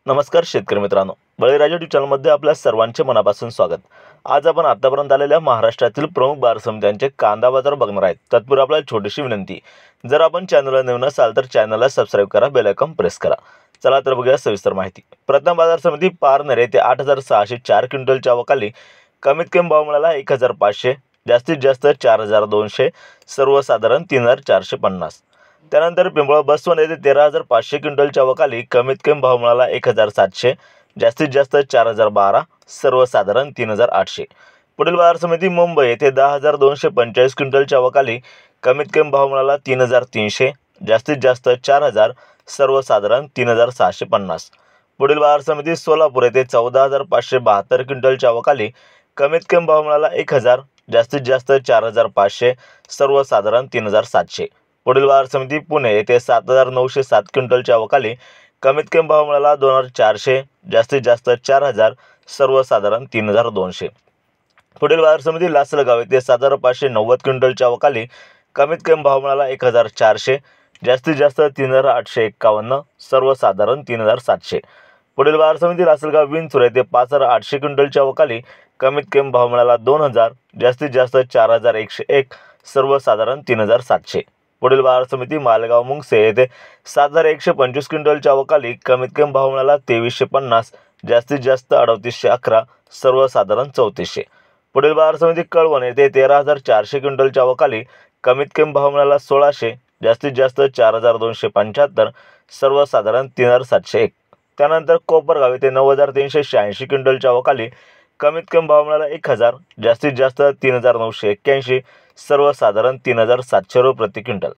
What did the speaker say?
नमस्कार शेतकरी मित्रांनो, बळीराजा यूट्यूब चॅनलमध्ये आपल्या सर्वांचे मनापासून स्वागत। आज आपण आतापर्यंत आलेल्या महाराष्ट्रातील प्रमुख बाजार समित्यांचे कांदा बाजार बघणार आहोत। तत्पूर्वी आपल्याला छोटीशी विनंती, जर आपण चॅनलला नवीन असाल तर चॅनलला सबस्क्राइब करा, बेल आयकॉन प्रेस करा। चला तर बघूया सविस्तर माहिती। प्रथम बाजार समिती पारनेर येथे 8604 क्विंटलच्या अवकाली कमीत कमी भाव मिळाला 1500, जास्तीत जास्त 4200, सर्वसाधारण 3450। त्यानंतर पिंपळा बसवण येथे 13500 क्विंटलच्या अवकाली कमीत कमी भाव मिळाला 1700, जास्तीत जास्त 4012, सर्वसाधारण 3800। पुढील बाजार समिती मुंबई येथे 10245 क्विंटलच्या अवकाली कमीत कमी भाव मिळाला 3300, जास्तीत जास्त 4000, सर्वसाधारण 3650। पुढील बाजार समिती सोलापूर येथे 14572 क्विंटलच्या अवकाली कमीत कमी भाव मिळाला 1000, जास्तीत जास्त 4500, सर्वसाधारण 3700। पुढील बाजार समिती पुणे येथे 7907 क्विंटलच्या अवकाली कमीत कमी भाव मिळाला 2400, जास्तीत जास्त 4000, सर्वसाधारण 3200। पुढील बाजार समिती लासलगाव येथे 7590 क्विंटलच्या अवकाली कमीत कमी भाव मिळाला 1400, जास्तीत जास्त 3851, सर्वसाधारण 3700। पुढील बाजार समिती लासलगाव विंचूर येथे 5800 क्विंटलच्या अवकाली कमीत कमी भाव मिळाला 2000, जास्तीत जास्त 4101, सर्वसाधारण 3700। पुढील बाजार समिती मालेगाव मुंगसे येथे 7125 क्विंटलच्या अवकाली कमीत कमी भाव मिळाला 2350, जास्तीत जास्त 3811, सर्वसाधारण 3400। पुढील बाजार समिती कळवण येथे 13400 क्विंटलच्या अवकाली कमीत कमी भाव मिळाला 1600, जास्तीत जास्त 4275, सर्वसाधारण 3701। त्यानंतर कोपरगाव येथे 9386 क्विंटलच्या अवकाली कमीत कमी भाव मिळाला 1000, जास्तीत जास्त 3981, सर्वसाधारण 3700 रुपये प्रति क्विंटल।